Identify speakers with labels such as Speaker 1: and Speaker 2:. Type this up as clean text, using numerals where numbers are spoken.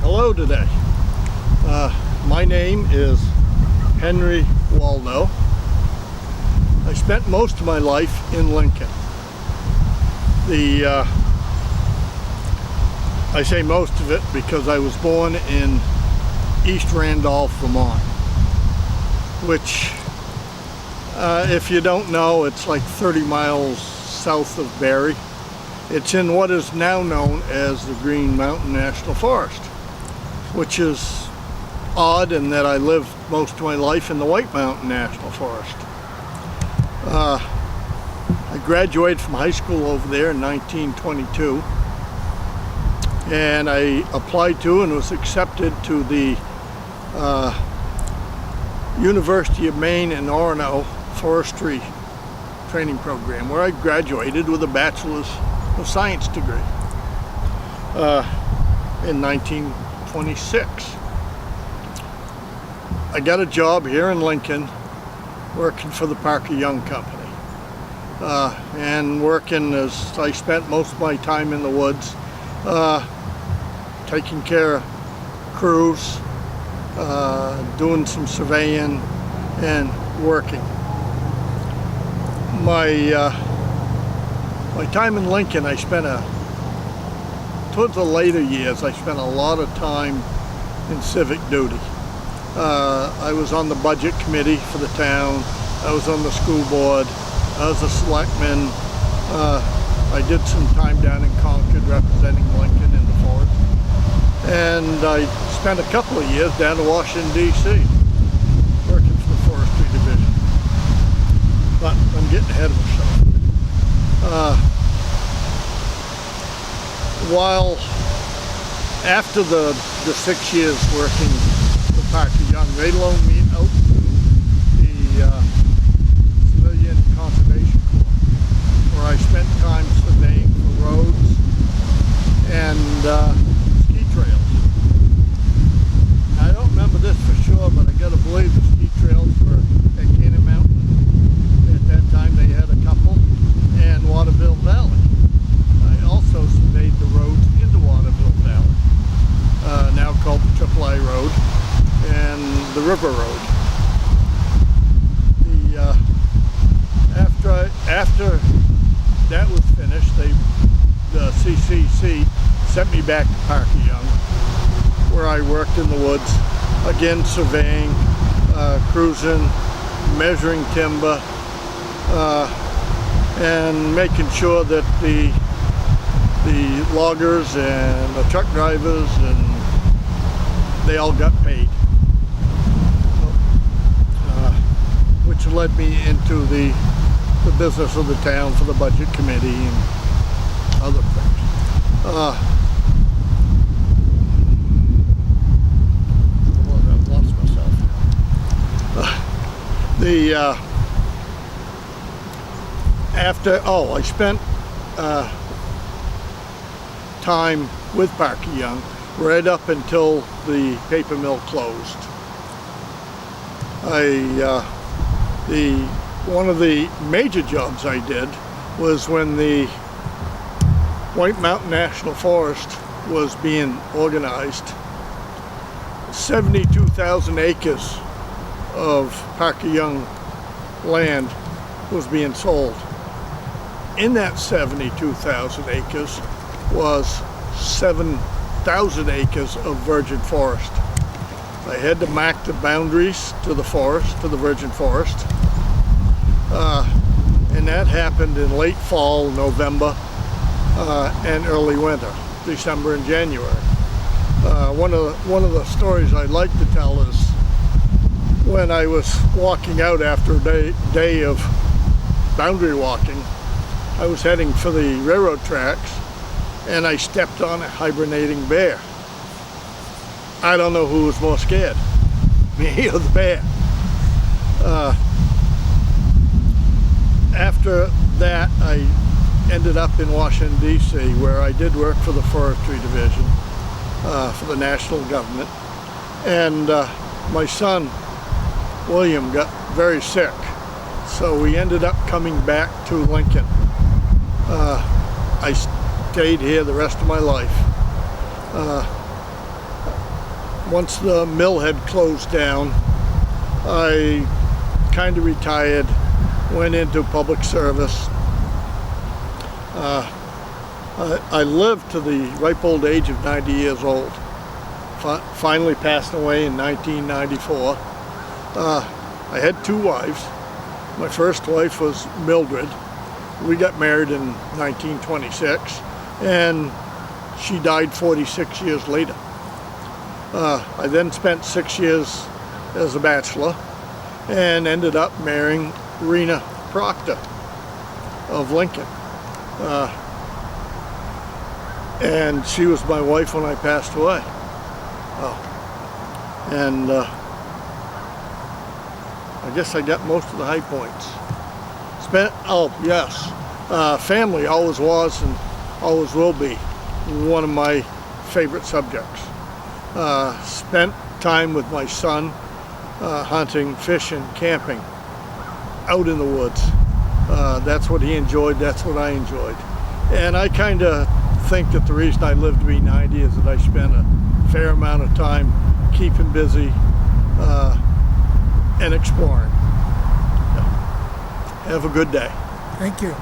Speaker 1: hello today. My name is Henry Waldo. I spent most of my life in Lincoln. I say most of it because I was born in East Randolph, Vermont, which, if you don't know, it's like 30 miles south of Barrie. It's in what is now known as the Green Mountain National Forest, which is odd in that I lived most of my life in the White Mountain National Forest. I graduated from high school over there in 1922, and I applied to and was accepted to the University of Maine in Orono Forestry training program, where I graduated with a Bachelor's of Science degree in 1926. I got a job here in Lincoln working for the Parker Young Company, and working as I spent most of my time in the woods, taking care of crews, doing some surveying and working. My time in Lincoln, towards the later years, I spent a lot of time in civic duty. I was on the budget committee for the town. I was on the school board. I was a selectman. I did some time down in Concord representing Lincoln in the forest. And I spent a couple of years down in Washington, D.C. working for the Forestry division. But I'm getting ahead of myself. While after the 6 years working for Parker Young, they loaned me out to the Civilian Conservation Corps, where I spent time surveying for roads and ski trails. I don't remember this for sure, but I gotta believe the ski trails were at Cannon Mountain. At that time they had a couple, and Waterville Valley. I also surveyed the roads into Waterville Valley, now called the AAA Road, and the River Road. After that was finished, the CCC sent me back to Parker Young, where I worked in the woods, again surveying, cruising, measuring timber, and making sure that the loggers and the truck drivers they all got paid, which led me into the business of the town for the budget committee and other things. I've lost myself. I spent time with Parker Young right up until the paper mill closed. One of the major jobs I did was when the White Mountain National Forest was being organized. 72,000 acres of Parker Young land was being sold. In that 72,000 acres was 7,000 acres of virgin forest. I had to mark the boundaries to the forest, to the virgin forest. And that happened in late fall, November, and early winter, December and January. One of the stories I like to tell is when I was walking out after a day of boundary walking. I was heading for the railroad tracks, and I stepped on a hibernating bear. I don't know who was more scared, me or the bear. After that, I ended up in Washington, D.C., where I did work for the Forestry division for the national government. And my son, William, got very sick. So we ended up coming back to Lincoln. I stayed here the rest of my life. once the mill had closed down, I kind of retired, went into public service. I lived to the ripe old age of 90 years old. Finally passed away in 1994. I had 2 wives. My first wife was Mildred. We got married in 1926, and she died 46 years later. I then spent 6 years as a bachelor and ended up marrying Rena Proctor of Lincoln. And she was my wife when I passed away. And I guess I got most of the high points. Family always was and always will be one of my favorite subjects. Spent time with my son hunting, fishing, camping, out in the woods. That's what he enjoyed, that's what I enjoyed. And I kind of think that the reason I lived to be 90 is that I spent a fair amount of time keeping busy and exploring. Have a good day.
Speaker 2: Thank you.